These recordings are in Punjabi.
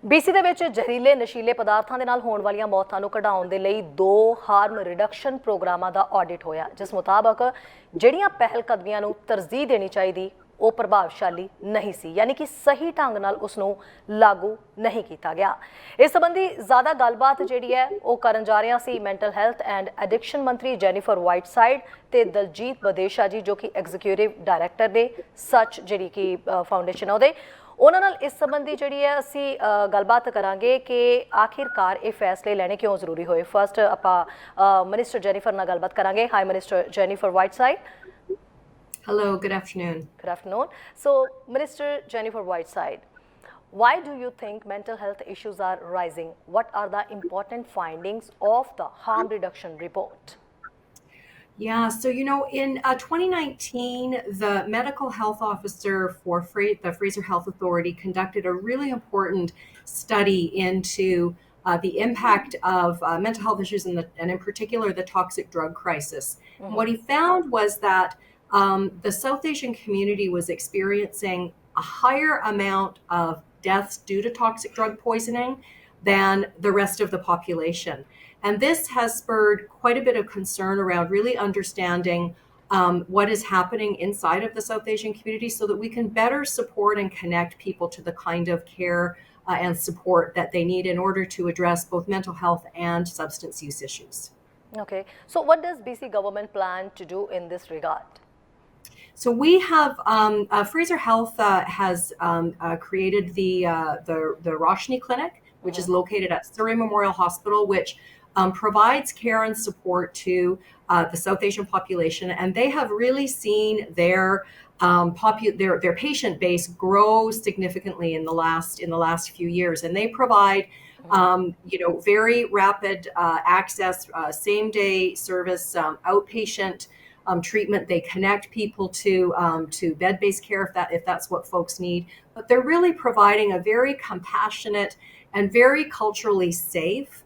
BC ਦੇ ਵਿੱਚ ਜ਼ਹਿਰੀਲੇ ਨਸ਼ੀਲੇ ਪਦਾਰਥਾਂ ਦੇ ਨਾਲ ਹੋਣ ਵਾਲੀਆਂ ਮੌਤਾਂ ਨੂੰ ਘਟਾਉਣ ਦੇ ਲਈ 2 ਹਾਰਮ ਰਿਡਕਸ਼ਨ ਪ੍ਰੋਗਰਾਮਾਂ ਦਾ ਆਡਿਟ ਹੋਇਆ, ਜਿਸ ਮੁਤਾਬਕ ਜਿਹੜੀਆਂ ਪਹਿਲ ਕਦਮੀਆਂ ਨੂੰ ਤਰਜੀਹ ਦੇਣੀ ਚਾਹੀਦੀ ਉਹ ਪ੍ਰਭਾਵਸ਼ਾਲੀ ਨਹੀਂ ਸੀ, यानी कि सही ढंग नाल उसनूं लागू नहीं किया गया। इस संबंधी ज़्यादा गलबात जिहड़ी है वो करन जा रहे सी मैंटल हैल्थ एंड एडिक्शन मंत्री जेनिफर वाइटसाइड ते दलजीत बदेशा जी, जो कि एग्जीक्यूटिव डायरैक्टर ने सच जिहड़ी कि फाउंडेशन है उन्हां नाल इस संबंधी जिहड़ी है असीं गलबात करांगे कि आखिरकार ये फैसले लैणे क्यों जरूरी होए। फस्ट आपां मिनिस्टर जेनिफर नाल गलबात करांगे। Hi minister Jennifer Whiteside. Hello, good afternoon. Good afternoon. So, Minister Jennifer Whiteside, why do you think mental health issues are rising? What are the important findings of the harm reduction report? Yeah, so in 2019, the medical health officer for the Fraser Health Authority conducted a really important study into the impact of mental health issues and in particular the toxic drug crisis. Mm-hmm. What he found was that the South Asian community was experiencing a higher amount of deaths due to toxic drug poisoning than the rest of the population. And this has spurred quite a bit of concern around really understanding what is happening inside of the South Asian community so that we can better support and connect people to the kind of care and support that they need in order to address both mental health and substance use issues. Okay, so what does BC government plan to do in this regard? So we have Fraser Health has created the Roshni Clinic, which is located at Surrey Memorial Hospital, which provides care and support to the South Asian population, and they have really seen their patient base grow significantly in the last few years, and they provide very rapid access, same day service, outpatient treatment. They connect people to bed-based care if that's what folks need. But they're really providing a very compassionate and very culturally safe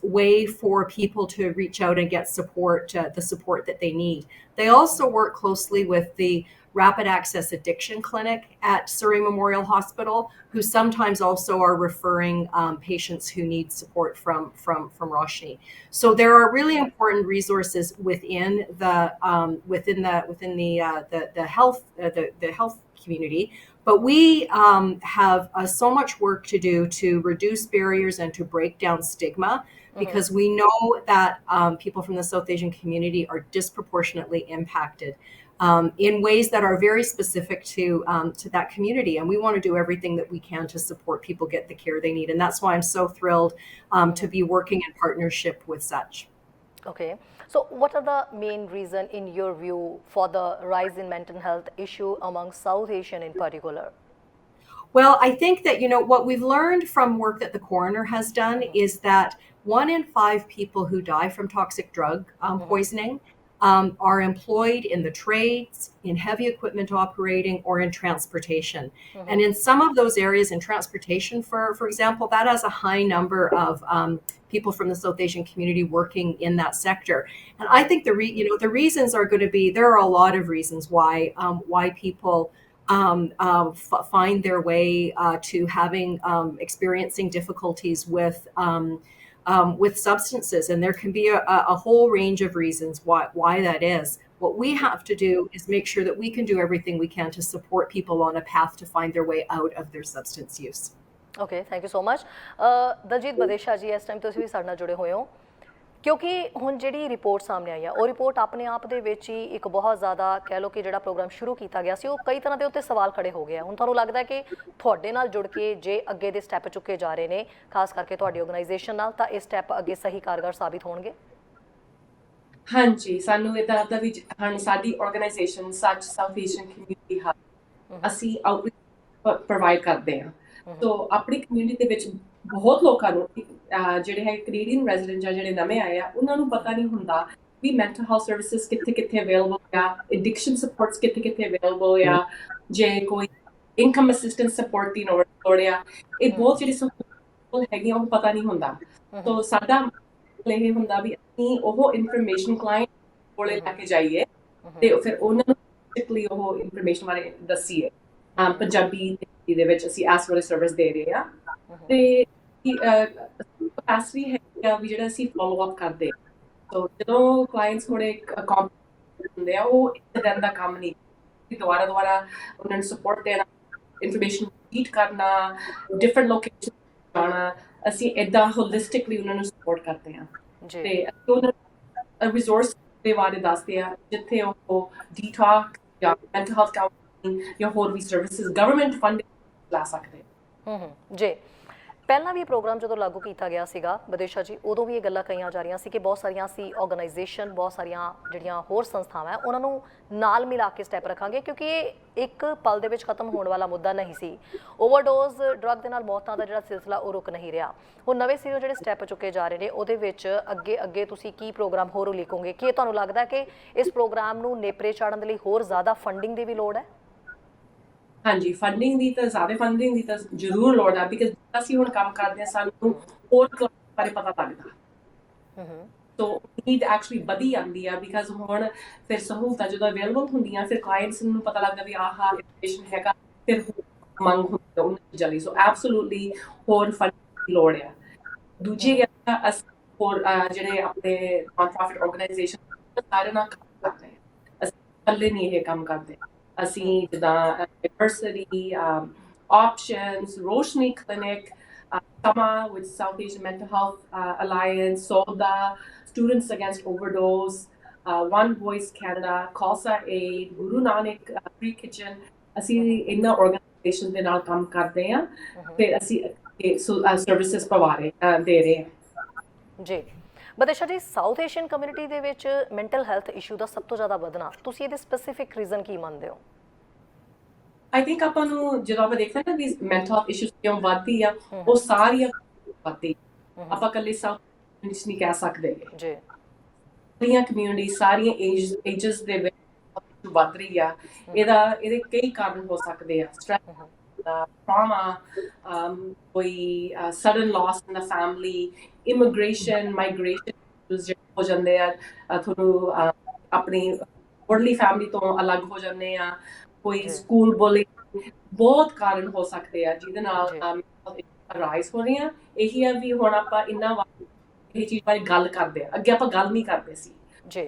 way for people to reach out and get support, the support that they need. They also work closely with the Rapid Access Addiction Clinic at Surrey Memorial Hospital, who sometimes also are referring patients who need support from Roshni. So there are really important resources within the health community. But we have so much work to do to reduce barriers and to break down stigma, because we know that people from the South Asian community are disproportionately impacted in ways that are very specific to that community. And we want to do everything that we can to support people get the care they need. And that's why I'm so thrilled to be working in partnership with such. Okay. So what are the main reason in your view for the rise in mental health issue among South Asian in particular? Well, I think that, what we've learned from work that the coroner has done is that 1 in 5 people who die from toxic drug poisoning are employed in the trades, in heavy equipment operating, or in transportation. And in some of those areas in transportation, for example, that has a high number of people from the South Asian community working in that sector. And I think the reasons are going to be, there are a lot of reasons why people find their way to having experiencing difficulties with substances, and there can be a whole range of reasons why that is. What we have to do is make sure that we can do everything we can to support people on a path to find their way out of their substance use. Okay, thank you so much. Daljit Badesha ji, ਇਸ ਟਾਈਮ ਤੁਸੀਂ ਵੀ ਸਾਡੇ ਨਾਲ ਜੁੜੇ ਹੋਏ ਹੋ, ਕਿਉਂਕਿ ਹੁਣ ਜਿਹੜੀ ਰਿਪੋਰਟ ਸਾਹਮਣੇ ਆਈ ਆ ਉਹ ਰਿਪੋਰਟ ਆਪਣੇ ਆਪ ਦੇ ਵਿੱਚ ਹੀ ਇੱਕ ਬਹੁਤ ਜ਼ਿਆਦਾ ਕਹਿ ਲਓ ਕਿ ਜਿਹੜਾ ਪ੍ਰੋਗਰਾਮ ਸ਼ੁਰੂ ਕੀਤਾ ਗਿਆ ਸੀ ਉਹ ਕਈ ਤਰ੍ਹਾਂ ਦੇ ਉੱਤੇ ਸਵਾਲ ਖੜੇ ਹੋ ਗਏ ਆ। ਹੁਣ ਤੁਹਾਨੂੰ ਲੱਗਦਾ ਕਿ ਤੁਹਾਡੇ ਨਾਲ ਜੁੜ ਕੇ ਜੇ ਅੱਗੇ ਦੇ ਸਟੈਪ ਚੁੱਕੇ ਜਾ ਰਹੇ ਨੇ, ਖਾਸ ਕਰਕੇ ਤੁਹਾਡੀ ਆਰਗੇਨਾਈਜੇਸ਼ਨ ਨਾਲ, ਤਾਂ ਇਹ ਸਟੈਪ ਅੱਗੇ ਸਹੀ ਕਾਰਗਰ ਸਾਬਿਤ ਹੋਣਗੇ? ਹਾਂਜੀ, ਸਾਨੂੰ ਇਦਾਂ ਲੱਗਦਾ ਵੀ ਸਾਡੀ ਆਰਗੇਨਾਈਜੇਸ਼ਨ ਸੱਚ ਸਾਊਥ ਏਸ਼ੀਅਨ ਕਮਿਊਨਿਟੀ ਹੱਬ ਅਸੀਂ ਆਊਟਰੀਚ ਪ੍ਰੋਵਾਈਡ ਕਰਦੇ ਹਾਂ। ਸੋ ਆਪਣੀ ਕਮਿਊਨਿਟੀ ਦੇ ਵਿੱਚ ਬਹੁਤ ਲੋਕਾਂ ਨੂੰ ਜਿਹੜੇ ਹੈ ਕੈਨੇਡੀਅਨ ਰੈਜ਼ੀਡੈਂਟ ਜਾਂ ਜਿਹੜੇ ਨਵੇਂ ਆਏ ਆ ਉਹਨਾਂ ਨੂੰ ਪਤਾ ਨਹੀਂ ਹੁੰਦਾ ਵੀ ਮੈਂਟਲ ਹੈਲਥ ਸਰਵਿਸਿਜ਼ ਕਿੱਥੇ ਅਵੇਲੇਬਲ ਆ, ਐਡਿਕਸ਼ਨ ਸਪੋਰਟਸ ਕਿੱਥੇ ਅਵੇਲੇਬਲ ਆ, ਜੇ ਕੋਈ ਇਨਕਮ ਅਸਿਸਟੈਂਸ ਸਪੋਰਟ ਦੀ ਲੋੜ ਆ, ਇਹ ਬਹੁਤ ਜਿਹੜੀ ਸਹੂਲਤਾਂ ਹੈਗੀਆਂ ਉਹ ਪਤਾ ਨਹੀਂ ਹੁੰਦਾ। ਸੋ ਸਾਡਾ ਇਹ ਹੁੰਦਾ ਵੀ ਅਸੀਂ ਉਹ ਇਨਫੋਰਮੇਸ਼ਨ ਕਲਾਇੰਟ ਕੋਲੇ ਲੈ ਕੇ ਜਾਈਏ ਤੇ ਫਿਰ ਉਹਨਾਂ ਨੂੰ ਉਹ ਇਨਫੋਰਮੇਸ਼ਨ ਬਾਰੇ ਦੱਸੀਏ। ਪੰਜਾਬੀ ਦੇ ਵਿੱਚ ਅਸੀਂ ਇਸ ਵੇਲੇ ਸਰਵਿਸ ਦੇ ਰਹੇ ਆ ਤੇ ਕਪੈਸਿਟੀ ਹੈਗੀ ਆ ਵੀ ਜਿਹੜਾ ਅਸੀਂ ਫੋਲੋ ਅਪ ਕਰਦੇ ਆ। ਸੋ ਜਦੋਂ ਕਲਾਇੰਟਸ ਥੋੜੇ ਹੁੰਦੇ ਆ, ਉਹ ਇੱਕ ਦਿਨ ਦਾ ਕੰਮ ਨਹੀਂ, ਦੁਬਾਰਾ ਦੁਬਾਰਾ ਉਹਨਾਂ ਨੂੰ ਸਪੋਰਟ ਦੇਣਾ, ਇਨਫੋਰਮੇਸ਼ਨ ਫੀਡ ਕਰਨਾ, ਡਿਫਰੈਂਟ ਲੋਕੇਸ਼ਨ ਜਾਣਾ, ਅਸੀਂ ਏਦਾਂ ਹੋਲਿਸਟਿਕਲੀ ਉਹਨਾਂ ਨੂੰ ਸਪੋਰਟ ਕਰਦੇ ਹਾਂ। ਜੀ ਤੇ ਅਸੀਂ ਉਹਨਾਂ ਰਿਸੋਰਸ ਦੇ ਬਾਰੇ ਦੱਸਦੇ ਆ ਜਿੱਥੇ ਉਹ ਡੀਟੌਕਸ ਜਾਂ ਮੈਂਟਲ ਹੈਲਥ ਕਾਉਂਸਲਿੰਗ ਜਾਂ ਹੋਰ ਵੀ ਸਰਵਿਸਿਜ਼ ਗਵਰਨਮੈਂਟ ਫੰਡਿੰਗ ਲੈ ਸਕਦੇ। ਜੀ ਪਹਿਲਾਂ ਵੀ ਇਹ ਪ੍ਰੋਗਰਾਮ ਜਦੋਂ ਲਾਗੂ ਕੀਤਾ ਗਿਆ ਸੀਗਾ ਵਿਦੇਸ਼ਾ ਜੀ, ਉਦੋਂ ਵੀ ਇਹ ਗੱਲਾਂ ਕਹੀਆਂ ਜਾ ਰਹੀਆਂ ਸੀ ਕਿ ਬਹੁਤ ਸਾਰੀਆਂ ਅਸੀਂ ਆਰਗੇਨਾਈਜੇਸ਼ਨ, ਬਹੁਤ ਸਾਰੀਆਂ ਜਿਹੜੀਆਂ ਹੋਰ ਸੰਸਥਾਵਾਂ ਉਹਨਾਂ ਨੂੰ ਨਾਲ ਮਿਲਾ ਕੇ ਸਟੈਪ ਰੱਖਾਂਗੇ, ਕਿਉਂਕਿ ਇਹ ਇੱਕ ਪਲ ਦੇ ਵਿੱਚ ਖਤਮ ਹੋਣ ਵਾਲਾ ਮੁੱਦਾ ਨਹੀਂ ਸੀ। ਓਵਰਡੋਜ਼ ਡਰੱਗ ਦੇ ਨਾਲ ਮੌਤਾਂ ਦਾ ਜਿਹੜਾ ਸਿਲਸਿਲਾ ਉਹ ਰੁਕ ਨਹੀਂ ਰਿਹਾ। ਹੁਣ ਨਵੇਂ ਸਿਰੋਂ ਜਿਹੜੇ ਸਟੈਪ ਚੁੱਕੇ ਜਾ ਰਹੇ ਨੇ, ਉਹਦੇ ਵਿੱਚ ਅੱਗੇ ਤੁਸੀਂ ਕੀ ਪ੍ਰੋਗਰਾਮ ਹੋਰ ਉਲੀਕੋਗੇ? ਕੀ ਤੁਹਾਨੂੰ ਲੱਗਦਾ ਕਿ ਇਸ ਪ੍ਰੋਗਰਾਮ ਨੂੰ ਨੇਪਰੇ ਚਾੜਨ ਦੇ ਲਈ ਹੋਰ ਜ਼ਿਆਦਾ ਫੰਡਿੰਗ ਦੀ ਵੀ ਲੋੜ ਹੈ? ਹਾਂਜੀ, ਫੰਡਿੰਗ ਦੀ ਤਾਂ ਜ਼ਿਆਦਾ ਫੰਡਿੰਗ ਦੀ ਤਾਂ ਜ਼ਰੂਰ ਲੋੜ ਆ, ਬਿਕਾਜ਼ ਅਸੀਂ ਹੁਣ ਕੰਮ ਕਰਦੇ ਹਾਂ ਸਾਨੂੰ ਹੋਰ ਬਾਰੇ ਪਤਾ ਲੱਗਦਾ। ਸੋ ਨੀਡ ਐਕਚੁਅਲੀ ਵਧੀ ਜਾਂਦੀ ਆ, ਬਿਕਾਜ਼ ਹੁਣ ਫਿਰ ਸਹੂਲਤਾਂ ਜਦੋਂ ਅਵੇਲੇਬਲ ਹੁੰਦੀਆਂ, ਫਿਰ ਕਲਾਇੰਟਸ ਨੂੰ ਪਤਾ ਲੱਗਦਾ ਵੀ ਆਹ ਇਨਫੋਰਮੇਸ਼ਨ ਹੈਗਾ, ਫਿਰ ਮੰਗ ਹੁੰਦੀ ਆ ਉਹਨਾਂ ਚੀਜ਼ਾਂ ਲਈ। ਸੋ ਐਬਸੋਲੂਟਲੀ ਹੋਰ ਫੰਡਿੰਗ ਦੀ ਲੋੜ ਆ। ਦੂਜੀ ਗੱਲ, ਅਸੀਂ ਹੋਰ ਜਿਹੜੇ ਆਪਣੇ ਨਾਨ ਪ੍ਰੋਫਿਟ ਆਰਗੇਨਾਈਜੇਸ਼ਨ ਸਾਰੇ ਨਾਲ ਕੰਮ ਕਰਦੇ ਹਾਂ, ਅਸੀਂ ਇਕੱਲੇ ਨਹੀਂ ਇਹ ਕੰਮ ਕਰਦੇ। ਅਸੀਂ ਜਿੱਦਾਂ ਡਾਇਵਰਸਿਟੀ, ਆਪਸ਼ਨਸ, ਰੋਸ਼ਨੀ clinic, Sama with South Asian Mental Health Alliance, SODA, Students Against Overdose, One Voice Canada, Khalsa Aid, Guru Nanak Free Kitchen, ਅਸੀਂ ਇਹਨਾਂ ਆਰਗੇਨਾਈਜੇਸ਼ਨ ਦੇ ਨਾਲ ਕੰਮ ਕਰਦੇ ਹਾਂ, ਫਿਰ ਅਸੀਂ ਸਰਵਿਸਿਜ਼ ਦੇ ਰਹੇ ਹਾਂ। ਜੀ ਬਦੇਸ਼ਾ ਜੀ, ਸਾਊਥ ਏਸ਼ੀਅਨ ਕਮਿਊਨਿਟੀ ਦੇ ਵਿੱਚ ਮੈਂਟਲ ਹੈਲਥ ਇਸ਼ੂ ਦਾ ਸਭ ਤੋਂ ਜ਼ਿਆਦਾ ਵਧਣਾ, ਤੁਸੀਂ ਇਹਦੇ ਸਪੈਸੀਫਿਕ ਰੀਜ਼ਨ ਕੀ ਮੰਨਦੇ ਹੋ? ਆਈ ਥਿੰਕ ਆਪਾਂ ਨੂੰ ਜਦੋਂ ਆਪਾਂ ਦੇਖਦੇ ਨਾ ਵੀ ਮੈਂਟਲ ਹੈਲਥ ਇਸ਼ੂਜ਼ ਕਿਉਂ ਵੱਧਦੀ ਆ, ਉਹ ਸਾਰੀਆਂ ਵੱਧਦੀ, ਆਪਾਂ ਇਕੱਲੇ ਸਾਊਥ ਨਹੀਂ ਕਹਿ ਸਕਦੇ। ਜੀ ਸਾਰੀਆਂ ਕਮਿਊਨਿਟੀ, ਸਾਰੀਆਂ ਏਜਸ ਦੇ ਵਿੱਚ ਵੱਧ ਰਹੀ ਆ। ਇਹਦੇ ਕਈ ਕਾਰਨ ਹੋ ਸਕਦੇ ਆ, ਸਟ੍ਰੈਸ, trauma, ਕੋਈ sudden loss in the family, immigration, migration ਹੋ ਜਾਂਦੇ ਆ, ਤੁਹਾਨੂੰ ਆਪਣੀ ਮੁੱਢਲੀ ਫੈਮਿਲੀ ਤੋਂ ਅਲੱਗ ਹੋ ਜਾਂਦੇ ਆ, ਕੋਈ ਸਕੂਲ ਬੁਲਿੰਗ, ਬਹੁਤ ਕਾਰਨ ਹੋ ਸਕਦੇ ਆ ਜਿਹਦੇ ਨਾਲ ਰਾਈਜ਼ ਹੋ ਰਹੀਆਂ। ਇਹੀ ਆ ਵੀ ਹੁਣ ਆਪਾਂ ਇੰਨਾ ਇਹ ਚੀਜ਼ ਬਾਰੇ ਗੱਲ ਕਰਦੇ ਆ, ਅੱਗੇ ਆਪਾਂ ਗੱਲ ਨਹੀਂ ਕਰਦੇ ਸੀ।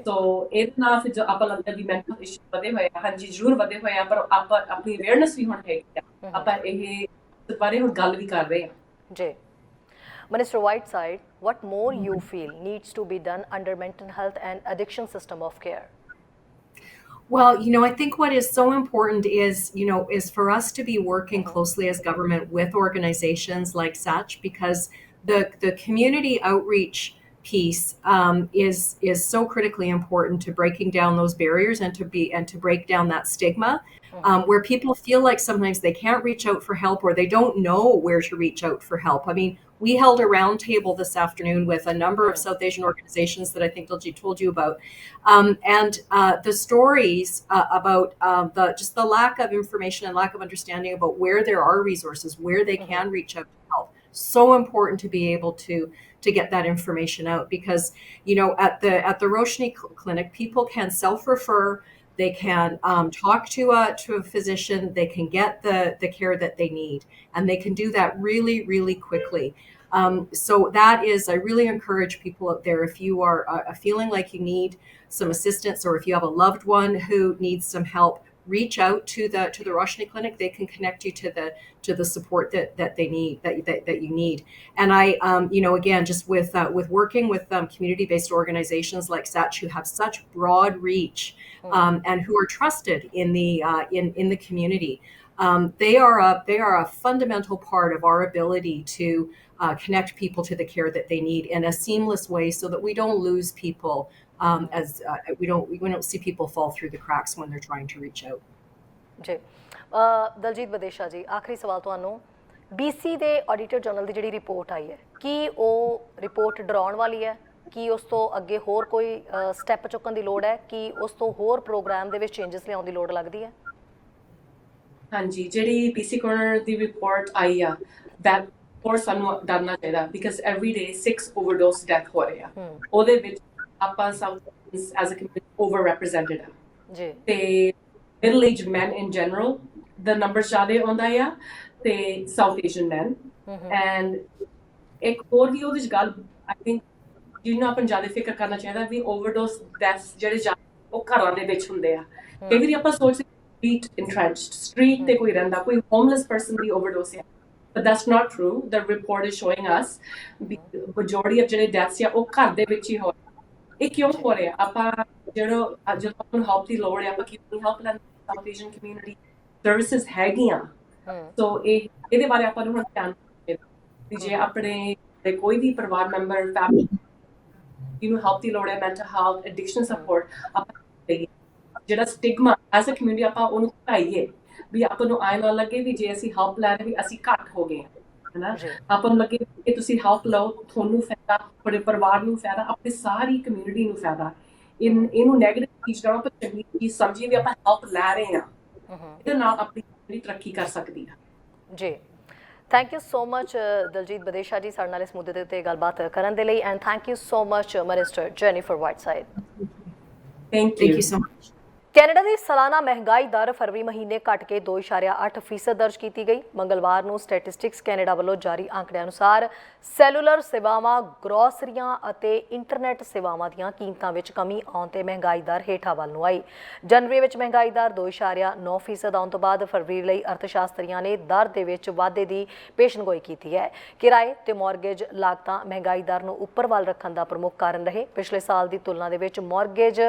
ਸੋ ਇਹਦੇ ਨਾਲ ਫਿਰ ਜੋ ਆਪਾਂ ਲੱਗਦਾ ਵੀ ਮੈਂਟਲ ਇਸ਼ੂ ਵਧੇ ਹੋਏ ਆ, ਹਾਂਜੀ ਜ਼ਰੂਰ ਵਧੇ ਹੋਏ ਆ, ਪਰ ਆਪਾਂ ਆਪਣੀ ਅਵੇਅਰਨੈਸ ਵੀ ਹੁਣ ਹੈਗੀ ਆ, ਆਪਾਂ ਇਹ ਬਾਰੇ ਹੁਣ ਗੱਲ ਵੀ ਕਰ ਰਹੇ ਆ। ਜੀ Minister Whiteside, what more you feel needs to be done under mental health and addiction system of care? Well, I think what is so important is for us to be working closely as government with organizations like such, because the community outreach piece is so critically important to breaking down those barriers and to break down that stigma, where people feel like sometimes they can't reach out for help or they don't know where to reach out for help. I mean, we held a roundtable this afternoon with a number of South Asian organizations that I think Diljit told you about, and the stories about just the lack of information and lack of understanding about where there are resources, where they can reach out to help. So important to be able to get that information out, because at the Roshni Clinic, people can self-refer. They can talk to a physician. They can get the care that they need, and they can do that really, really quickly. So that is, I really encourage people out there, if you are feeling like you need some assistance, or if you have a loved one who needs some help, reach out to the Roshni Clinic. They can connect you to the support that they need, that you need. And I again, just with working with community-based organizations like such, who have such broad reach and who are trusted in the community, they are a fundamental part of our ability to connect people to the care that they need in a seamless way, so that we don't lose people. We don't see people fall through the cracks when they're trying to reach out. ਜੀ ਦਲਜੀਤ ਬਦੇਸ਼ਾ ਜੀ, ਆਖਰੀ ਸਵਾਲ ਤੁਹਾਨੂੰ, BC ਦੇ ਆਡੀਟਰ ਜਨਰਲ ਦੀ ਜਿਹੜੀ ਰਿਪੋਰਟ ਆਈ ਹੈ, ਕੀ ਉਹ ਰਿਪੋਰਟ ਡਰਾਉਣ ਵਾਲੀ ਹੈ? ਕੀ ਉਸ ਤੋਂ ਅੱਗੇ ਹੋਰ ਕੋਈ ਸਟੈਪ ਚੁੱਕਣ ਦੀ ਲੋੜ ਹੈ? ਕੀ ਉਸ ਤੋਂ ਹੋਰ ਪ੍ਰੋਗਰਾਮ ਦੇ ਵਿੱਚ ਚੇਂਜਸ ਲਿਆਉਣ ਦੀ ਲੋੜ ਲੱਗਦੀ ਹੈ? ਹਾਂਜੀ, ਜਿਹੜੀ BC ਕੋਰਨਰ ਦੀ ਰਿਪੋਰਟ ਆਈ ਆ, that ਹੋਰ ਸਾਨੂੰ ਡਰਨਾ ਚਾਹੀਦਾ, because every day 6 overdose death ਹੋ ਰਹੇ ਆ। ਉਹਦੇ ਵਿੱਚ ਆਪਾਂ south as a community over represented ਆ ਜੀ, ਤੇ middle age man in general ਦਾ ਨੰਬਰ ਜ਼ਿਆਦਾ ਆਉਂਦਾ ਆ, ਤੇ ਸਾਊਥ ਏਸ਼ੀਅਨ ਮੈਨ ਐਂਡ ਇੱਕ ਹੋਰ ਵੀ ਉਹਦੇ 'ਚ ਗੱਲ ਆਈ ਥਿੰਕ ਜਿਹਨੂੰ ਆਪਾਂ ਜ਼ਿਆਦਾ ਫਿਕਰ ਕਰਨਾ ਚਾਹੀਦਾ ਵੀ ਓਵਰਡੋਸ ਡੈਥਸ ਜਿਹੜੇ ਉਹ ਘਰਾਂ ਦੇ ਵਿੱਚ ਹੁੰਦੇ ਆ ਕਈ ਵਾਰੀ ਆਪਾਂ ਸੋਚਦੇ ਸਟਰੀਟ ਇੰਟਰੈਂਚਡ ਸਟਰੀਟ ਤੇ ਕੋਈ ਰਹਿੰਦਾ ਕੋਈ ਹੋਮਲੈਸ ਪਰਸਨ ਦੀ ਓਵਰਡੋਸ ਹੈ but that's not true the report is showing us majority of ਜਿਹੜੇ deaths ਆ ਉਹ ਘਰ ਦੇ ਵਿੱਚ ਹੀ ਹੋ ਇਹ ਕਿਉਂ ਹੋ ਰਿਹਾ ਆਪਾਂ ਜਦੋਂ ਆਪਾਂ ਨੂੰ ਹੈਲਪ ਦੀ ਲੋੜ ਹੈ ਆਪਾਂ ਕਿਉਂ ਹੈਲਪ ਲੈਣ ਸਾਊਥ ਏਸ਼ੀਅਨ ਕਮਿਊਨਿਟੀ ਸਰਵਿਸਿਜ਼ ਹੈਗੀਆਂ ਸੋ ਇਹਦੇ ਬਾਰੇ ਆਪਾਂ ਨੂੰ ਹੁਣ ਧਿਆਨ ਵੀ ਜੇ ਆਪਣੇ ਕੋਈ ਵੀ ਪਰਿਵਾਰ ਮੈਂਬਰ ਫੈਮਿਲੀ ਜਿਹਨੂੰ ਹੈਲਪ ਦੀ ਲੋੜ ਹੈ ਮੈਂਟਲ ਹੈਲਥ ਐਡਿਕਸ਼ਨ ਸਪੋਰਟ ਆਪਾਂ ਜਿਹੜਾ ਸਟਿਗਮਾ ਐਜ਼ ਅ ਕਮਿਊਨਿਟੀ ਆਪਾਂ ਉਹਨੂੰ ਘਟਾਈਏ ਵੀ ਆਪਾਂ ਨੂੰ ਆਏ ਨਾ ਲੱਗੇ ਵੀ ਜੇ ਅਸੀਂ ਹੈਲਪ ਲੈ ਰਹੇ ਵੀ ਅਸੀਂ ਘੱਟ ਹੋ ਗਏ ਹਨਾ ਆਪਾਂ ਨੂੰ ਲੱਗੇ ਕਿ ਤੁਸੀਂ ਹੈਲਪ ਲਓ ਤੁਹਾਨੂੰ ਫਾਇਦਾ ਤੁਹਾਡੇ ਪਰਿਵਾਰ ਨੂੰ ਫਾਇਦਾ ਆਪਣੀ ਸਾਰੀ ਕਮਿਊਨਿਟੀ ਨੂੰ ਫਾਇਦਾ ਇਹਨੂੰ ਨੈਗੇਟਿਵ ਚੀਜ਼ ਨਾਲ ਆਪਾਂ ਚੰਗੀ ਚੀਜ਼ ਸਮਝੀਏ ਵੀ ਆਪਾਂ ਹੈਲਪ ਲੈ ਰਹੇ ਹਾਂ ਇਹਦੇ ਨਾਲ ਆਪਣੀ ਕਮਿਊਨਿਟੀ ਤਰੱਕੀ ਕਰ ਸਕਦੀ ਹੈ ਜੀ thank you so much Daljit Badesha ji ਸਾਡੇ ਨਾਲ ਇਸ ਮੁੱਦੇ ਦੇ ਉੱਤੇ ਗੱਲਬਾਤ ਕਰਨ ਦੇ ਲਈ and thank you so much minister Jennifer Whiteside thank Thank you so much. Canada ਦੀ ਸਾਲਾਨਾ ਮਹਿੰਗਾਈ ਦਰ ਫਰਵਰੀ ਮਹੀਨੇ ਘਟ ਕੇ 2.8% ਦਰਜ ਕੀਤੀ ਗਈ। ਮੰਗਲਵਾਰ ਨੂੰ ਸਟੈਟਿਸਟਿਕਸ ਕੈਨੇਡਾ ਵੱਲੋਂ ਜਾਰੀ ਅੰਕੜਿਆਂ ਅਨੁਸਾਰ ਸੈਲੂਲਰ ਸੇਵਾਵਾਂ, ਗਰੋਸਰੀਆਂ ਅਤੇ ਇੰਟਰਨੈਟ ਸੇਵਾਵਾਂ ਦੀਆਂ ਕੀਮਤਾਂ ਵਿੱਚ ਕਮੀ ਆਉਣ ਤੇ ਮਹਿੰਗਾਈ ਦਰ ਹੇਠਾਂ ਵੱਲ ਨੂੰ ਆਈ। ਜਨਵਰੀ ਵਿੱਚ ਮਹਿੰਗਾਈ ਦਰ 2.9% ਆਉਣ ਤੋਂ ਬਾਅਦ ਫਰਵਰੀ ਲਈ ਅਰਥਸ਼ਾਸਤਰੀਆਂ ਨੇ ਦਰ ਦੇ ਵਿੱਚ ਵਾਧੇ ਦੀ ਪੇਸ਼ਨਗੋਈ ਕੀਤੀ ਹੈ। ਕਿਰਾਏ ਤੇ ਮਾਰਗੇਜ ਲਾਗਤਾਂ ਮਹਿੰਗਾਈ ਦਰ ਨੂੰ ਉੱਪਰ ਵੱਲ ਰੱਖਣ ਦਾ ਪ੍ਰਮੁੱਖ ਕਾਰਨ ਰਹੇ। ਪਿਛਲੇ ਸਾਲ ਦੀ ਤੁਲਨਾ ਦੇ ਵਿੱਚ ਮਾਰਗੇਜ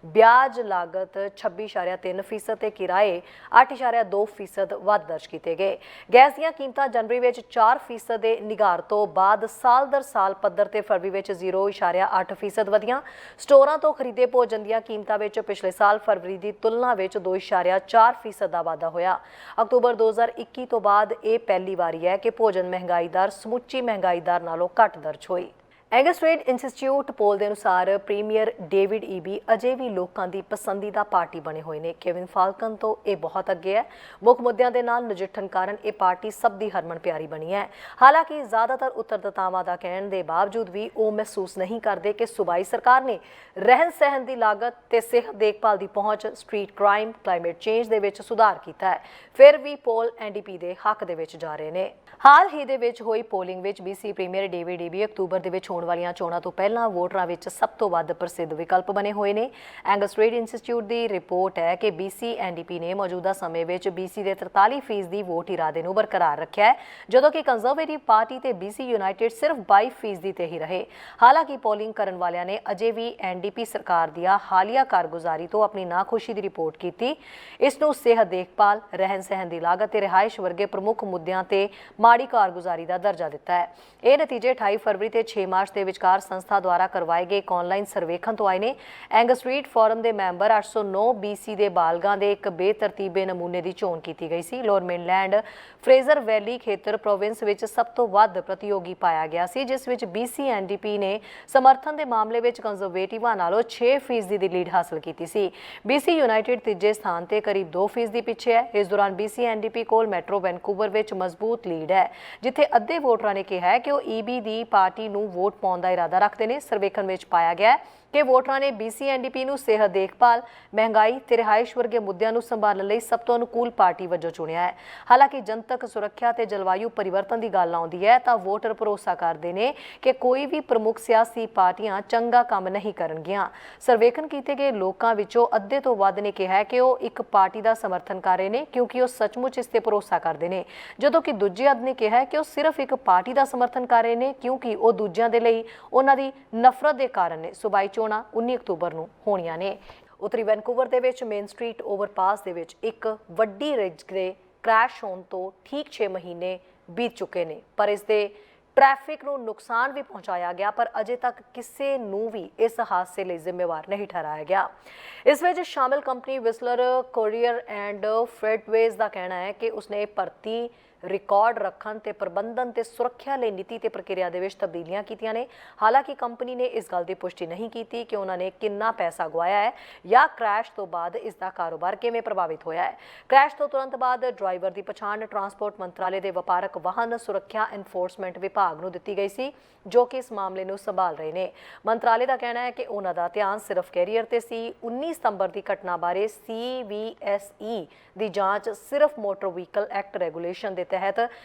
ਵਿਆਜ ਲਾਗਤ 26.3% ਤੇ ਕਿਰਾਏ 8.2% ਵੱਧ ਦਰਜ ਕੀਤੇ ਗਏ। ਗੈਸ ਦੀਆਂ ਕੀਮਤਾਂ ਜਨਵਰੀ ਵਿੱਚ 4% ਦੇ ਨਿਘਾਰ ਤੋਂ ਬਾਅਦ ਸਾਲ ਦਰ ਸਾਲ ਪੱਧਰ ਤੇ ਫਰਵਰੀ ਵਿੱਚ 0.8% ਵਧੀਆਂ। ਸਟੋਰਾਂ ਤੋਂ ਖਰੀਦੇ ਭੋਜਨ ਦੀਆਂ ਕੀਮਤਾਂ ਵਿੱਚ ਪਿਛਲੇ ਸਾਲ ਫਰਵਰੀ ਦੀ ਤੁਲਨਾ ਵਿੱਚ 2.4% ਦਾ ਵਾਧਾ ਹੋਇਆ। ਅਕਤੂਬਰ 2021 ਤੋਂ ਬਾਅਦ ਇਹ ਪਹਿਲੀ ਵਾਰੀ ਹੈ ਕਿ ਭੋਜਨ ਮਹਿੰਗਾਈ ਦਰ ਸਮੁੱਚੀ ਮਹਿੰਗਾਈ ਦਰ ਨਾਲੋਂ ਘੱਟ ਦਰਜ ਹੋਈ। ਐਂਗਸ ਰੇਡ ਇੰਸਟੀਚਿਊਟ ਪੋਲ ਦੇ ਅਨੁਸਾਰ ਪ੍ਰੀਮੀਅਰ ਡੇਵਿਡ ਈਬੀ ਅਜੇ ਵੀ ਲੋਕਾਂ ਦੀ ਪਸੰਦੀਦਾ ਪਾਰਟੀ ਬਣੇ ਹੋਏ ਨੇ। ਕੇਵਿਨ ਫਾਲਕਨ ਤੋਂ ਇਹ ਬਹੁਤ ਅੱਗੇ ਹੈ। ਮੁੱਖ ਮੁੱਦਿਆਂ ਦੇ ਨਾਲ ਨਜਿੱਠਣ ਕਾਰਨ ਇਹ ਪਾਰਟੀ ਸਭ ਦੀ ਹਰਮਨ ਪਿਆਰੀ ਬਣੀ ਹੈ। ਹਾਲਾਂਕਿ ਜ਼ਿਆਦਾਤਰ ਉੱਤਰਦਾਤਾਵਾਂ ਦਾ ਕਹਿਣ ਦੇ ਬਾਵਜੂਦ ਵੀ ਉਹ ਮਹਿਸੂਸ ਨਹੀਂ ਕਰਦੇ ਕਿ ਸੂਬਾਈ ਸਰਕਾਰ ਨੇ ਰਹਿਣ ਸਹਿਣ ਦੀ ਲਾਗਤ ਤੇ ਸਿਹਤ ਦੇਖਭਾਲ ਦੀ ਪਹੁੰਚ, ਸਟਰੀਟ ਕ੍ਰਾਈਮ, ਕਲਾਈਮੇਟ ਚੇਂਜ ਦੇ ਵਿੱਚ ਸੁਧਾਰ ਕੀਤਾ ਹੈ। ਫਿਰ ਵੀ ਪੋਲ ਐਨਡੀਪੀ ਦੇ ਹੱਕ ਦੇ ਵਿੱਚ ਜਾ ਰਹੇ ਨੇ। ਹਾਲ ਹੀ ਦੇ ਵਿੱਚ ਹੋਈ ਪੋਲਿੰਗ ਵਿੱਚ BC ਪ੍ਰੀਮੀਅਰ ਡੇਵਿਡ ਈਬੀ ਅਕਤੂਬਰ ਦੇ ਵਿੱਚ ਹੋਣ ਵਾਲੀਆਂ ਚੋਣਾਂ ਤੋਂ ਪਹਿਲਾਂ ਵੋਟਰਾਂ ਵਿੱਚ ਸਭ ਤੋਂ ਵੱਧ ਪ੍ਰਸਿੱਧ ਵਿਕਲਪ ਬਣੇ ਹੋਏ ਨੇ। ਐਂਗਸ ਰੇਡ ਇੰਸਟੀਚਿਊਟ ਦੀ ਰਿਪੋਰਟ ਹੈ ਕਿ BC ਐਨਡੀਪੀ ਨੇ ਮੌਜੂਦਾ ਸਮੇਂ ਵਿੱਚ BC ਦੇ 43% ਦੀ ਵੋਟ ਇਰਾਦੇ ਨੂੰ ਬਰਕਰਾਰ ਰੱਖਿਆ ਹੈ, ਜਦੋਂ ਕਿ ਕੰਜ਼ਰਵੇਟਿਵ ਪਾਰਟੀ ਤੇ BC ਯੂਨਾਈਟਿਡ ਸਿਰਫ 22% ਤੇ ਹੀ ਰਹੇ। ਹਾਲਾਂਕਿ ਪੋਲਿੰਗ ਕਰਨ ਵਾਲਿਆਂ ਨੇ ਅਜੇ ਵੀ ਐਨਡੀਪੀ ਸਰਕਾਰ ਦੀਆਂ ਹਾਲੀਆ ਕਾਰਗੁਜ਼ਾਰੀ ਤੋਂ ਆਪਣੀ ਨਾਖੁਸ਼ੀ ਦੀ ਰਿਪੋਰਟ ਕੀਤੀ। ਇਸ ਨੂੰ ਸਿਹਤ ਦੇਖਭਾਲ, ਰਹਿਣ ਸਹਿਣ ਦੀ ਲਾਗਤ ਤੇ ਰਿਹਾਇਸ਼ ਵਰਗੇ ਪ੍ਰਮੁੱਖ ਮੁੱਦਿਆਂ ਤੇ ਮਾੜੀ ਕਾਰਗੁਜ਼ਾਰੀ ਦਾ ਦਰਜਾ ਦਿੱਤਾ ਹੈ। ਇਹ ਨਤੀਜੇ 28 ਫਰਵਰੀ ਤੇ 6 ਮਾਰਚ ਦੇ ਵਿਚਕਾਰ ਸੰਸਥਾ ਦੁਆਰਾ ਕਰਵਾਏ ਗਏ ਇੱਕ ਆਨਲਾਈਨ ਸਰਵੇਖਣ ਤੋਂ ਆਏ ਨੇ। ਐਂਗਸ ਰੀਡ ਫੋਰਮ ਦੇ ਮੈਂਬਰ 809 BC ਦੇ ਬਾਲਗਾਂ ਦੇ ਇੱਕ ਬੇਤਰਤੀਬੇ ਨਮੂਨੇ ਦੀ ਚੋਣ ਕੀਤੀ ਗਈ ਸੀ। ਲੋਅਰ ਮੇਨਲੈਂਡ ਫਰੇਜ਼ਰ ਵੈਲੀ ਖੇਤਰ ਪ੍ਰੋਵਿੰਸ ਵਿੱਚ ਸਭ ਤੋਂ ਵੱਧ ਪ੍ਰਤੀਯੋਗੀ ਪਾਇਆ ਗਿਆ ਸੀ, ਜਿਸ ਵਿੱਚ BC ਐਨਡੀਪੀ ਨੇ ਸਮਰਥਨ ਦੇ ਮਾਮਲੇ ਵਿੱਚ ਕੰਜ਼ਰਵੇਟਿਵਾਂ ਨਾਲੋਂ 6% ਦੀ ਲੀਡ ਹਾਸਲ ਕੀਤੀ ਸੀ। BC ਯੂਨਾਈਟਿਡ ਤੀਜੇ ਸਥਾਨ ਤੇ ਕਰੀਬ 2% ਪਿੱਛੇ ਹੈ। ਇਸ ਦੌਰਾਨ BC ਐਨਡੀਪੀ ਕੋਲ ਮੈਟਰੋ ਵੈਨਕੂਵਰ ਵਿੱਚ ਮਜ਼ਬੂਤ ਲੀਡ ਹੈ, ਜਿੱਥੇ ਅੱਧੇ ਵੋਟਰਾਂ ਨੇ ਕਿਹਾ ਹੈ ਕਿ ਉਹ ਈਬੀ ਦੀ ਪਾਰਟੀ ਨੂੰ ਵੋਟ ਪਾਉਣ ਦਾ ਇਰਾਦਾ ਰੱਖਦੇ ਨੇ। ਸਰਵੇਖਣ ਵਿੱਚ ਪਾਇਆ ਗਿਆ ਕਿ ਵੋਟਰਾਂ ਨੇ BC ਐਨਡੀਪੀ ਨੂੰ ਸਿਹਤ ਦੇਖਭਾਲ, ਮਹਿੰਗਾਈ ਤੇ ਰਿਹਾਇਸ਼ ਵਰਗੇ ਮੁੱਦਿਆਂ ਨੂੰ ਸੰਭਾਲਣ ਲਈ ਸਭ ਤੋਂ ਅਨੁਕੂਲ ਪਾਰਟੀ ਵਜੋਂ ਚੁਣਿਆ ਹੈ। ਹਾਲਾਂਕਿ ਜਨਤਕ ਸੁਰੱਖਿਆ ਤੇ ਜਲਵਾਯੂ ਪਰਿਵਰਤਨ ਦੀ ਗੱਲ ਆਉਂਦੀ ਹੈ ਤਾਂ ਵੋਟਰ ਭਰੋਸਾ ਕਰਦੇ ਨੇ ਕਿ ਕੋਈ ਵੀ ਪ੍ਰਮੁੱਖ ਸਿਆਸੀ ਪਾਰਟੀਆਂ ਚੰਗਾ ਕੰਮ ਨਹੀਂ ਕਰਨਗੀਆਂ। ਸਰਵੇਖਣ ਕੀਤੇ ਗਏ ਲੋਕਾਂ ਵਿੱਚੋਂ ਅੱਧੇ ਤੋਂ ਵੱਧ ਨੇ ਕਿਹਾ ਕਿ ਉਹ ਇੱਕ ਪਾਰਟੀ ਦਾ ਸਮਰਥਨ ਕਰ ਰਹੇ ਨੇ ਕਿਉਂਕਿ ਉਹ ਸੱਚਮੁੱਚ ਇਸ ਤੇ ਭਰੋਸਾ ਕਰਦੇ ਨੇ, ਜਦੋਂ ਕਿ ਦੂਜੇ ਅੱਧ ਨੇ ਕਿਹਾ ਕਿ ਉਹ ਸਿਰਫ ਇੱਕ ਪਾਰਟੀ ਦਾ ਸਮਰਥਨ ਕਰ ਰਹੇ ਨੇ ਕਿਉਂਕਿ ਉਹ ਦੂਜਿਆਂ ਦੇ ਲਈ ਉਹਨਾਂ ਦੀ ਨਫ਼ਰਤ ਦੇ ਕਾਰਨ ਨੇ। ਸੂਬਾਈ ਚੋਣਾਂ 19 ਅਕਤੂਬਰ ਨੂੰ ਹੋਣੀਆਂ ਨੇ। ਉੱਤਰੀ ਵੈਨਕੂਵਰ ਦੇ ਵਿੱਚ ਮੇਨ ਸਟਰੀਟ ਓਵਰਪਾਸ ਦੇ ਵਿੱਚ ਇੱਕ ਵੱਡੀ ਰਿਜ ਦੇ ਕ੍ਰੈਸ਼ ਹੋਣ ਤੋਂ ਠੀਕ 6 ਮਹੀਨੇ ਬੀਤ ਚੁੱਕੇ ਨੇ, ਪਰ ਇਸ ਦੇ ਟ੍ਰੈਫਿਕ ਨੂੰ ਨੁਕਸਾਨ ਵੀ ਪਹੁੰਚਾਇਆ ਗਿਆ, ਪਰ ਅਜੇ ਤੱਕ ਕਿਸੇ ਨੂੰ ਵੀ ਇਸ ਹਾਦਸੇ ਲਈ ਜ਼ਿੰਮੇਵਾਰ ਨਹੀਂ ਠਹਿਰਾਇਆ ਗਿਆ। ਇਸ ਵਿੱਚ ਸ਼ਾਮਿਲ ਕੰਪਨੀ ਵਿਸਲਰ ਕੋਰੀਅਰ ਐਂਡ ਫਰੇਟਵੇਜ਼ ਦਾ ਕਹਿਣਾ ਹੈ ਕਿ ਉਸਨੇ ਭਰਤੀ, ਰਿਕਾਰਡ ਰੱਖਣ ਤੇ ਪ੍ਰਬੰਧਨ ਤੇ ਸੁਰੱਖਿਆ ਲਈ ਨੀਤੀ ਤੇ ਪ੍ਰਕਿਰਿਆ ਦੇ ਵਿੱਚ ਤਬਦੀਲੀਆਂ ਕੀਤੀਆਂ ਨੇ। ਹਾਲਾਂਕਿ ਕੰਪਨੀ ਨੇ ਇਸ ਗੱਲ ਦੀ ਪੁਸ਼ਟੀ ਨਹੀਂ ਕੀਤੀ ਕਿ ਉਹਨਾਂ ਨੇ ਕਿੰਨਾ ਪੈਸਾ ਗਵਾਇਆ ਹੈ ਜਾਂ ਕ੍ਰੈਸ਼ ਤੋਂ ਬਾਅਦ ਇਸ ਦਾ ਕਾਰੋਬਾਰ ਕਿਵੇਂ ਪ੍ਰਭਾਵਿਤ ਹੋਇਆ ਹੈ। ਕ੍ਰੈਸ਼ ਤੋਂ ਤੁਰੰਤ ਬਾਅਦ ਡਰਾਈਵਰ ਦੀ ਪਛਾਣ ਟਰਾਂਸਪੋਰਟ ਮੰਤਰਾਲੇ ਦੇ ਵਪਾਰਕ ਵਾਹਨ ਸੁਰੱਖਿਆ ਐਨਫੋਰਸਮੈਂਟ ਵਿਭਾਗ ਨੂੰ ਦਿੱਤੀ ਗਈ ਸੀ, ਜੋ ਕਿ ਇਸ ਮਾਮਲੇ ਨੂੰ ਸੰਭਾਲ ਰਹੇ ਨੇ। ਮੰਤਰਾਲੇ ਦਾ ਕਹਿਣਾ ਹੈ ਕਿ ਉਹਨਾਂ ਦਾ ਧਿਆਨ ਸਿਰਫ ਕੈਰੀਅਰ ਤੇ ਸੀ। 19 ਸਤੰਬਰ ਦੀ ਘਟਨਾ ਬਾਰੇ CVSE ਦੀ ਜਾਂਚ ਸਿਰਫ ਮੋਟਰ ਵਹੀਕਲ ਐਕਟ ਰੈਗੂਲੇਸ਼ਨ ਦੇ ਤਹਿਤ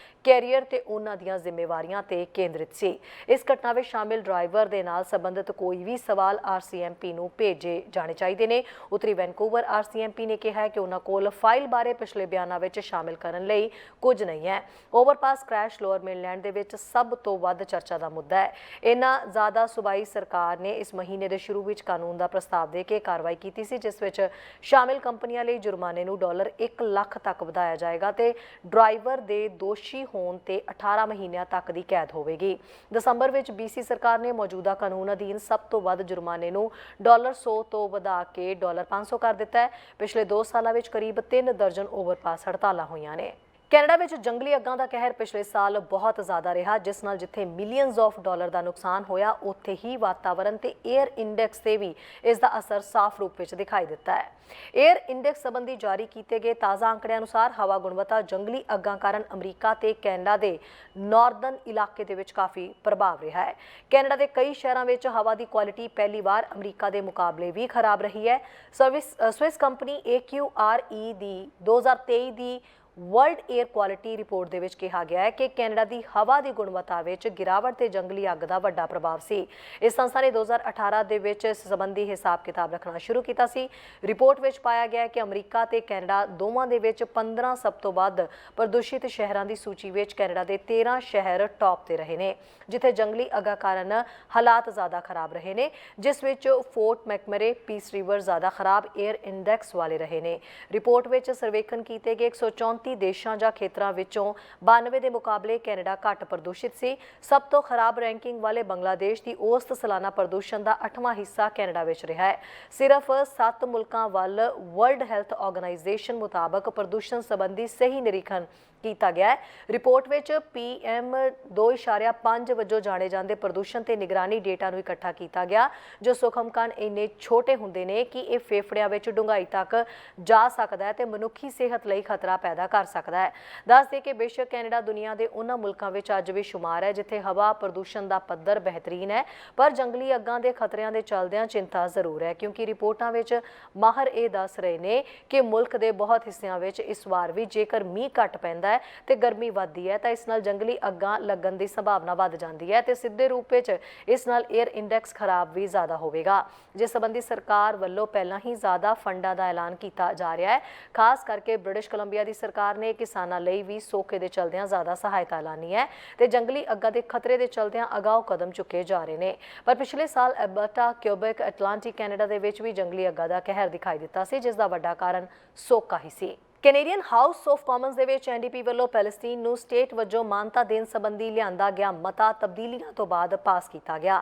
ਕੈਰੀਅਰ ਤੇ ਉਹਨਾਂ ਦੀਆਂ ਜ਼ਿੰਮੇਵਾਰੀਆਂ ਤੇ ਕੇਂਦਰਿਤ ਸੀ। ਇਸ ਘਟਨਾ ਵਿੱਚ ਸ਼ਾਮਿਲ ਡਰਾਈਵਰ ਦੇ ਨਾਲ ਸੰਬੰਧਿਤ ਕੋਈ ਵੀ ਸਵਾਲ RCMP ਨੂੰ ਭੇਜੇ ਜਾਣੇ ਚਾਹੀਦੇ ਨੇ। ਉੱਤਰੀ ਵੈਨਕੂਵਰ RCMP ਨੇ ਕਿਹਾ ਹੈ ਕਿ ਉਹਨਾਂ ਕੋਲ ਫਾਈਲ ਬਾਰੇ ਪਿਛਲੇ ਬਿਆਨਾਂ ਵਿੱਚ ਸ਼ਾਮਿਲ ਕਰਨ ਲਈ ਕੁਝ ਨਹੀਂ ਹੈ। ਓਵਰਪਾਸ ਕ੍ਰੈਸ਼ ਲੋਅਰ ਮੇਨਲੈਂਡ ਦੇ ਵਿੱਚ ਸਭ ਤੋਂ ਵੱਧ ਚਰਚਾ ਦਾ ਮੁੱਦਾ ਹੈ। ਇੰਨਾ ਜ਼ਿਆਦਾ ਸੂਬਾਈ ਸਰਕਾਰ ਨੇ ਇਸ ਮਹੀਨੇ ਦੇ ਸ਼ੁਰੂ ਵਿੱਚ ਕਾਨੂੰਨ ਦਾ ਪ੍ਰਸਤਾਵ ਦੇ ਕੇ ਕਾਰਵਾਈ ਕੀਤੀ ਸੀ, ਜਿਸ ਵਿੱਚ ਸ਼ਾਮਿਲ ਕੰਪਨੀਆਂ ਲਈ ਜੁਰਮਾਨੇ ਨੂੰ $1 ਲੱਖ ਤੱਕ ਵਧਾਇਆ ਜਾਏਗਾ ਤੇ ਡਰਾਈਵਰ ਦੇ ਦੋਸ਼ੀ ਹੋਣ ਤੇ 18 ਮਹੀਨਿਆਂ ਤੱਕ ਦੀ ਕੈਦ ਹੋਵੇਗੀ। ਦਸੰਬਰ ਵਿੱਚ BC ਸਰਕਾਰ ਨੇ ਮੌਜੂਦਾ ਕਾਨੂੰਨ ਅਧੀਨ ਸਭ ਤੋਂ ਵੱਧ ਜੁਰਮਾਨੇ ਨੂੰ $100 ਤੋਂ ਵਧਾ ਕੇ $500 ਕਰ ਦਿੱਤਾ ਹੈ। ਪਿਛਲੇ 2 ਸਾਲਾਂ ਵਿੱਚ ਕਰੀਬ 3 ਦਰਜਨ ਓਵਰਪਾਸ ਹੜਤਾਲਾਂ ਹੋਈਆਂ ਨੇ। ਕੈਨੇਡਾ ਵਿੱਚ ਜੰਗਲੀ ਅੱਗਾਂ ਦਾ ਕਹਿਰ ਪਿਛਲੇ ਸਾਲ ਬਹੁਤ ਜ਼ਿਆਦਾ ਰਿਹਾ, ਜਿਸ ਨਾਲ ਜਿੱਥੇ ਮਿਲੀਅਨਸ ਆਫ ਡਾਲਰ ਦਾ ਨੁਕਸਾਨ ਹੋਇਆ, ਉੱਥੇ ਹੀ ਵਾਤਾਵਰਣ ਤੇ 에ਅਰ ਇੰਡੈਕਸ ਤੇ ਵੀ ਇਸ ਦਾ ਅਸਰ ਸਾਫ਼ ਰੂਪ ਵਿੱਚ ਦਿਖਾਈ ਦਿੱਤਾ ਹੈ। 에ਅਰ ਇੰਡੈਕਸ ਸੰਬੰਧੀ ਜਾਰੀ ਕੀਤੇ ਗਏ ਤਾਜ਼ਾ ਅੰਕੜਿਆਂ ਅਨੁਸਾਰ ਹਵਾ ਗੁਣਵੱਤਾ ਜੰਗਲੀ ਅੱਗਾਂ ਕਾਰਨ ਅਮਰੀਕਾ ਤੇ ਕੈਨੇਡਾ ਦੇ ਨਾਰਦਰਨ ਇਲਾਕੇ ਦੇ ਵਿੱਚ ਕਾਫੀ ਪ੍ਰਭਾਵ ਰਿਹਾ ਹੈ। ਕੈਨੇਡਾ ਦੇ ਕਈ ਸ਼ਹਿਰਾਂ ਵਿੱਚ ਹਵਾ ਦੀ ਕੁਆਲਿਟੀ ਪਹਿਲੀ ਵਾਰ ਅਮਰੀਕਾ ਦੇ ਮੁਕਾਬਲੇ ਵੀ ਖਰਾਬ ਰਹੀ ਹੈ। ਸਵਿਸ ਕੰਪਨੀ AQRE ਦੀ 2023 ਦੀ ਵਰਲਡ 에ਅਰ ਕੁਆਲਿਟੀ ਰਿਪੋਰਟ ਦੇ ਵਿੱਚ ਕਿਹਾ ਗਿਆ ਹੈ ਕਿ ਕੈਨੇਡਾ ਦੀ ਹਵਾ ਦੀ ਗੁਣਵੱਤਾ ਵਿੱਚ ਗਿਰਾਵਟ ਤੇ ਜੰਗਲੀ ਅੱਗ ਦਾ ਵੱਡਾ ਪ੍ਰਭਾਵ ਸੀ। ਇਸ ਸੰਸਥਾ ਨੇ 2018 ਦੇ ਵਿੱਚ ਇਸ ਸੰਬੰਧੀ ਹਿਸਾਬ ਕਿਤਾਬ ਰੱਖਣਾ ਸ਼ੁਰੂ ਕੀਤਾ ਸੀ। ਰਿਪੋਰਟ ਵਿੱਚ ਪਾਇਆ ਗਿਆ ਹੈ ਕਿ ਅਮਰੀਕਾ ਤੇ ਕੈਨੇਡਾ ਦੋਵਾਂ ਦੇ ਵਿੱਚ 15 ਸਭ ਤੋਂ ਵੱਧ ਪ੍ਰਦੂਸ਼ਿਤ ਸ਼ਹਿਰਾਂ ਦੀ ਸੂਚੀ ਵਿੱਚ ਕੈਨੇਡਾ ਦੇ 13 ਸ਼ਹਿਰ ਟੌਪ ਤੇ ਰਹੇ ਨੇ, ਜਿੱਥੇ ਜੰਗਲੀ ਅੱਗਾਂ ਕਾਰਨ ਹਾਲਾਤ ਜ਼ਿਆਦਾ ਖਰਾਬ ਰਹੇ ਨੇ, ਜਿਸ ਵਿੱਚ ਫੋਰਟ ਮੈਕਮਰੇ, ਪੀਸ ਰਿਵਰ ਜ਼ਿਆਦਾ ਖਰਾਬ 에ਅਰ ਇੰਡੈਕਸ ਵਾਲੇ ਰਹੇ ਨੇ। ਰਿਪੋਰਟ ਵਿੱਚ ਸਰਵੇਖਣ ਕੀਤੇ ਗਏ 134 ਦੇਸ਼ਾਂ ਜਾਂ ਖੇਤਰਾਂ ਵਿੱਚੋਂ 92 ਦੇ ਮੁਕਾਬਲੇ ਕੈਨੇਡਾ ਘੱਟ ਪ੍ਰਦੂਸ਼ਿਤ ਸੀ। ਸਭ ਤੋਂ ਖਰਾਬ ਰੈਂਕਿੰਗ ਵਾਲੇ ਬੰਗਲਾਦੇਸ਼ ਦੀ ਔਸਤ ਸਾਲਾਨਾ ਪ੍ਰਦੂਸ਼ਣ ਦਾ 8ਵਾਂ ਹਿੱਸਾ ਕੈਨੇਡਾ ਵਿੱਚ ਰਿਹਾ ਹੈ। ਸਿਰਫ 7 ਮੁਲਕਾਂ ਵੱਲ ਵਰਲਡ ਹੈਲਥ ਆਰਗੇਨਾਈਜੇਸ਼ਨ ਮੁਤਾਬਕ ਪ੍ਰਦੂਸ਼ਣ ਸੰਬੰਧੀ ਸਹੀ ਨਿਰੀਖਣ ਕੀਤਾ ਗਿਆ ਹੈ। ਰਿਪੋਰਟ ਵਿੱਚ PM 2.5 ਵਜੋਂ ਜਾਣੇ ਜਾਂਦੇ ਪ੍ਰਦੂਸ਼ਣ ਤੇ ਨਿਗਰਾਨੀ ਡੇਟਾ ਨੂੰ ਇਕੱਠਾ ਕੀਤਾ ਗਿਆ, ਜੋ ਸੂਖਮ ਕਣ ਇੰਨੇ ਛੋਟੇ ਹੁੰਦੇ ਨੇ ਕਿ ਇਹ ਫੇਫੜਿਆਂ ਵਿੱਚ ਡੂੰਘਾਈ ਤੱਕ ਜਾ ਸਕਦਾ ਹੈ ਤੇ ਮਨੁੱਖੀ ਸਿਹਤ ਲਈ ਖਤਰਾ ਪੈਦਾ ਕਰ ਸਕਦਾ ਹੈ। ਦੱਸ ਦੇ ਕਿ ਬੇਸ਼ੱਕ ਕੈਨੇਡਾ ਦੁਨੀਆ ਦੇ ਉਹਨਾਂ ਮੁਲਕਾਂ ਵਿੱਚ ਅੱਜ ਵੀ ਸ਼ੁਮਾਰ ਹੈ ਜਿੱਥੇ ਹਵਾ ਪ੍ਰਦੂਸ਼ਣ ਦਾ ਪੱਧਰ ਬਿਹਤਰੀਨ ਹੈ, ਪਰ ਜੰਗਲੀ ਅੱਗਾਂ ਦੇ ਖਤਰਿਆਂ ਦੇ ਚੱਲਦਿਆਂ ਚਿੰਤਾ ਜ਼ਰੂਰ ਹੈ, ਕਿਉਂਕਿ ਰਿਪੋਰਟਾਂ ਵਿੱਚ ਮਾਹਰ ਇਹ ਦੱਸ ਰਹੇ ਨੇ ਕਿ ਮੁਲਕ ਦੇ ਬਹੁਤ ਹਿੱਸਿਆਂ ਵਿੱਚ ਇਸ ਵਾਰ ਵੀ ਜੇਕਰ ਮੀਂਹ ਘੱਟ ਪੈਂਦਾ ਤੇ ਗਰਮੀ ਵੱਧਦੀ ਹੈ ਤਾਂ ਇਸ ਨਾਲ ਜੰਗਲੀ ਅੱਗਾਂ ਲੱਗਣ ਦੀ ਸੰਭਾਵਨਾ ਵੱਧ ਜਾਂਦੀ ਹੈ ਤੇ ਸਿੱਧੇ ਰੂਪ ਵਿੱਚ ਇਸ ਨਾਲ 에ਅਰ ਇੰਡੈਕਸ ਖਰਾਬ ਵੀ ਜ਼ਿਆਦਾ ਹੋਵੇਗਾ, ਜਿਸ ਸੰਬੰਧੀ ਸਰਕਾਰ ਵੱਲੋਂ ਪਹਿਲਾਂ ਹੀ ਜ਼ਿਆਦਾ ਫੰਡਾਂ ਦਾ ਐਲਾਨ ਕੀਤਾ ਜਾ ਰਿਹਾ ਹੈ। ਖਾਸ ਕਰਕੇ ਬ੍ਰਿਟਿਸ਼ ਕੋਲੰਬੀਆ ਦੀ ਸਰਕਾਰ ਨੇ ਕਿਸਾਨਾਂ ਲਈ ਵੀ ਸੋਕੇ ਦੇ ਚਲਦਿਆਂ ਜ਼ਿਆਦਾ ਸਹਾਇਤਾ ਐਲਾਨੀ ਹੈ ਤੇ ਜੰਗਲੀ ਅੱਗਾਂ ਦੇ ਖਤਰੇ ਦੇ ਚਲਦਿਆਂ ਅਗਾਊ ਕਦਮ ਚੁੱਕੇ ਜਾ ਰਹੇ ਨੇ। ਪਰ ਪਿਛਲੇ ਸਾਲ ਐਲਬਰਟਾ, ਕਿਊਬੈਕ, ਐਟਲਾਂਟਿਕ ਕੈਨੇਡਾ ਦੇ ਵਿੱਚ ਵੀ ਜੰਗਲੀ ਅੱਗਾਂ ਦਾ ਕਹਿਰ ਦਿਖਾਈ ਦਿੱਤਾ ਸੀ, ਜਿਸ ਦਾ ਵੱਡਾ ਕਾਰਨ ਸੋਕਾ ਹੀ ਸੀ। ਕੈਨੇਡੀਅਨ ਹਾਊਸ ਆਫ ਕਾਮਨਸ ਦੇ ਵਿੱਚ NDP ਵੱਲੋਂ ਪੈਲਸਤੀਨ ਨੂੰ ਸਟੇਟ ਵਜੋਂ ਮਾਨਤਾ ਦੇਣ ਸੰਬੰਧੀ ਲਿਆਂਦਾ ਗਿਆ ਮਤਾ ਤਬਦੀਲੀਆਂ ਤੋਂ ਬਾਅਦ ਪਾਸ ਕੀਤਾ ਗਿਆ।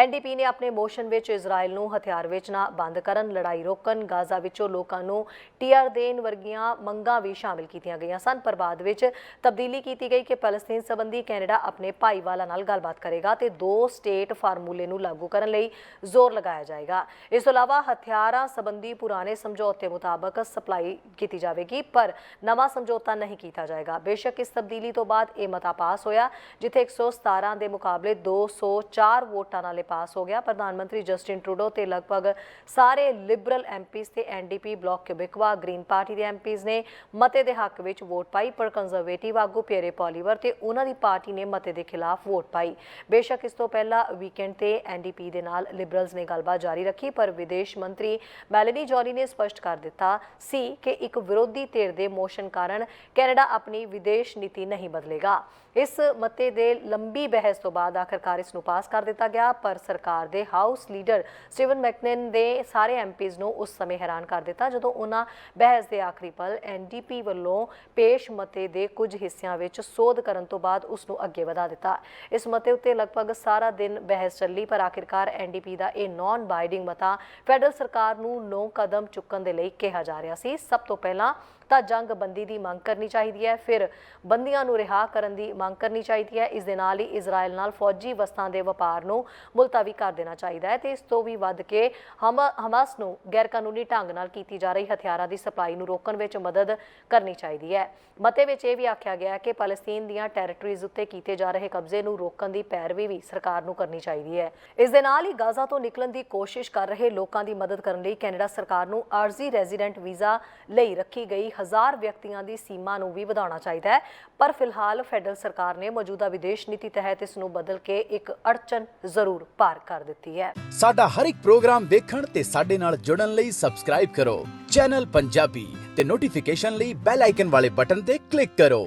NDP ਨੇ ਆਪਣੇ ਮੋਸ਼ਨ ਵਿੱਚ ਇਜ਼ਰਾਈਲ ਨੂੰ ਹਥਿਆਰ ਵੇਚਣਾ ਬੰਦ ਕਰਨ, ਲੜਾਈ ਰੋਕਣ, ਗਾਜ਼ਾ ਵਿੱਚੋਂ ਲੋਕਾਂ ਨੂੰ TR ਦੇਣ ਵਰਗੀਆਂ ਮੰਗਾਂ ਵੀ ਸ਼ਾਮਿਲ ਕੀਤੀਆਂ ਗਈਆਂ ਸਨ, ਪਰ ਬਾਅਦ ਵਿੱਚ ਤਬਦੀਲੀ ਕੀਤੀ ਗਈ ਕਿ ਪੈਲਸਤੀਨ ਸੰਬੰਧੀ ਕੈਨੇਡਾ ਆਪਣੇ ਭਾਈਵਾਲਾਂ ਨਾਲ ਗੱਲਬਾਤ ਕਰੇਗਾ ਤੇ 2 ਸਟੇਟ ਫਾਰਮੂਲੇ ਨੂੰ ਲਾਗੂ ਕਰਨ ਲਈ ਜ਼ੋਰ ਲਗਾਇਆ ਜਾਏਗਾ। ਇਸ ਤੋਂ ਇਲਾਵਾ ਹਥਿਆਰਾਂ ਸੰਬੰਧੀ ਪੁਰਾਣੇ ਸਮਝੌਤੇ ਮੁਤਾਬਕ ਸਪਲਾਈ ਕੀਤੀ ਜਾਵੇਗੀ, ਪਰ ਨਵਾਂ ਸਮਝੌਤਾ ਨਹੀਂ ਕੀਤਾ ਜਾਏਗਾ। ਬੇਸ਼ੱਕ ਇਸ ਤਬਦੀਲੀ ਤੋਂ ਬਾਅਦ ਇਹ ਮਤਾ ਪਾਸ ਹੋਇਆ, ਜਿੱਥੇ 117 ਦੇ ਮੁਕਾਬਲੇ 204 ਵੋਟਾਂ ਨਾਲ ਪਾਸ ਹੋ ਗਿਆ। ਪ੍ਰਧਾਨ ਮੰਤਰੀ ਜਸਟਿਨ ਟਰੂਡੋ ਤੇ ਲਗਭਗ ਸਾਰੇ ਲਿਬਰਲ MPs ਤੇ NDP, block Quebecois, green party ਦੇ MPs ਨੇ ਮਤੇ ਦੇ ਹੱਕ ਵਿੱਚ ਵੋਟ ਪਾਈ, ਪਰ ਕੰਜ਼ਰਵੇਟਿਵ ਆਗੂ ਪਿਅਰੇ ਪੋਲੀਵਰ ਤੇ ਉਹਨਾਂ ਦੀ ਪਾਰਟੀ ਨੇ ਮਤੇ ਦੇ ਖਿਲਾਫ ਵੋਟ ਪਾਈ। ਬੇਸ਼ੱਕ ਇਸ ਤੋਂ ਪਹਿਲਾਂ ਵੀਕਐਂਡ ਤੇ NDP ਦੇ ਨਾਲ ਲਿਬਰਲਸ ਨੇ ਗੱਲਬਾਤ ਜਾਰੀ ਰੱਖੀ, ਪਰ ਵਿਦੇਸ਼ ਮੰਤਰੀ ਮੈਲਨੀ ਜੋਲੀ ਨੇ ਸਪਸ਼ਟ ਕਰ ਦਿੱਤਾ ਸੀ ਕਿ ਇੱਕ ਵਿਰੋਧੀ ਧਿਰ ਦੇ ਮੋਸ਼ਨ ਕਾਰਨ ਕੈਨੇਡਾ ਆਪਣੀ ਵਿਦੇਸ਼ ਨੀਤੀ ਨਹੀਂ ਬਦਲੇਗਾ। ਇਸ ਮਤੇ ਦੇ ਲੰਬੀ ਬਹਿਸ ਤੋਂ ਬਾਅਦ ਆਖਰਕਾਰ ਇਸ ਨੂੰ ਪਾਸ ਕਰ ਦਿੱਤਾ ਗਿਆ, ਪਰ ਸਰਕਾਰ ਦੇ ਹਾਊਸ ਲੀਡਰ ਸਟੀਵਨ ਮੈਕਨੇਨ ਦੇ ਸਾਰੇ MPs ਨੂੰ ਉਸ ਸਮੇਂ ਹੈਰਾਨ ਕਰ ਦਿੱਤਾ ਜਦੋਂ ਉਹਨਾਂ ਬਹਿਸ ਦੇ ਆਖਰੀ ਪਲ NDP ਵੱਲੋਂ ਪੇਸ਼ ਮਤੇ ਦੇ ਕੁਝ ਹਿੱਸਿਆਂ ਵਿੱਚ ਸੋਧ ਕਰਨ ਤੋਂ ਬਾਅਦ ਉਸ ਨੂੰ ਅੱਗੇ ਵਧਾ ਦਿੱਤਾ। ਇਸ ਮਤੇ ਉੱਤੇ ਲਗਭਗ ਸਾਰਾ ਦਿਨ ਬਹਿਸ ਚੱਲੀ, ਪਰ ਆਖਿਰਕਾਰ NDP ਦਾ ਇਹ ਨਾਨ ਬਾਈਡਿੰਗ ਮਤਾ ਫੈਡਰਲ ਸਰਕਾਰ ਨੂੰ 9 ਕਦਮ ਚੁੱਕਣ ਦੇ ਲਈ ਕਿਹਾ ਜਾ ਰਿਹਾ ਸੀ। ਸਭ ਤੋਂ ਪਹਿਲਾਂ ਤਾਂ ਜੰਗ ਬੰਦੀ ਦੀ ਮੰਗ ਕਰਨੀ ਚਾਹੀਦੀ ਹੈ, ਫਿਰ ਬੰਦੀਆਂ ਨੂੰ ਰਿਹਾ ਕਰਨ ਦੀ ਮੰਗ ਕਰਨੀ ਚਾਹੀਦੀ ਹੈ। ਇਸ ਦੇ ਨਾਲ ਹੀ ਇਜ਼ਰਾਈਲ ਨਾਲ ਫੌਜੀ ਵਸਤਾਂ ਦੇ ਵਪਾਰ ਨੂੰ ਮੁਲਤਵੀ ਕਰ ਦੇਣਾ ਚਾਹੀਦਾ ਹੈ ਤੇ ਇਸ ਤੋਂ ਵੀ ਵੱਧ ਕੇ ਹਮਾਸ ਨੂੰ ਗੈਰਕਾਨੂੰਨੀ ਢੰਗ ਨਾਲ ਕੀਤੀ ਜਾ ਰਹੀ ਹਥਿਆਰਾਂ ਦੀ ਸਪਲਾਈ ਨੂੰ ਰੋਕਣ ਵਿੱਚ ਮਦਦ ਕਰਨੀ ਚਾਹੀਦੀ ਹੈ। ਮਤੇ ਵਿੱਚ ਇਹ ਵੀ ਆਖਿਆ ਗਿਆ ਹੈ ਕਿ ਫਲਸਤੀਨ ਦੀਆਂ ਟੈਰੀਟਰੀਜ਼ ਉੱਤੇ ਕੀਤੇ ਜਾ ਰਹੇ ਕਬਜ਼ੇ ਨੂੰ ਰੋਕਣ ਦੀ ਪੈਰਵੀ ਵੀ ਸਰਕਾਰ ਨੂੰ ਕਰਨੀ ਚਾਹੀਦੀ ਹੈ। ਇਸ ਦੇ ਨਾਲ ਹੀ ਗਾਜ਼ਾ ਤੋਂ ਨਿਕਲਣ ਦੀ ਕੋਸ਼ਿਸ਼ ਕਰ ਰਹੇ ਲੋਕਾਂ ਦੀ ਮਦਦ ਕਰਨ ਲਈ ਕੈਨੇਡਾ ਸਰਕਾਰ ਨੂੰ ਆਰਜ਼ੀ ਰੈਜ਼ੀਡੈਂਟ ਵੀਜ਼ਾ ਲਈ ਰੱਖੀ ਗਈ 1000 ਵਿਅਕਤੀਆਂ ਦੀ ਸੀਮਾ ਨੂੰ ਵੀ ਵਧਾਉਣਾ ਚਾਹੀਦਾ ਹੈ। ਪਰ ਫਿਲਹਾਲ ਫੈਡਰਲ ਸਰਕਾਰ ਨੇ ਮੌਜੂਦਾ ਵਿਦੇਸ਼ ਨੀਤੀ ਤਹਿਤ ਇਸ ਨੂੰ ਬਦਲ ਕੇ ਇੱਕ ਅੜਚਨ ਜ਼ਰੂਰ ਪਾਰ ਕਰ ਦਿੱਤੀ ਹੈ। ਸਾਡਾ ਹਰ ਇੱਕ ਪ੍ਰੋਗਰਾਮ ਦੇਖਣ ਤੇ ਸਾਡੇ ਨਾਲ ਜੁੜਨ ਲਈ ਸਬਸਕ੍ਰਾਈਬ ਕਰੋ ਚੈਨਲ ਪੰਜਾਬੀ ਤੇ ਨੋਟੀਫਿਕੇਸ਼ਨ ਲਈ ਬੈਲ ਆਈਕਨ ਵਾਲੇ ਬਟਨ ਤੇ ਕਲਿੱਕ ਕਰੋ।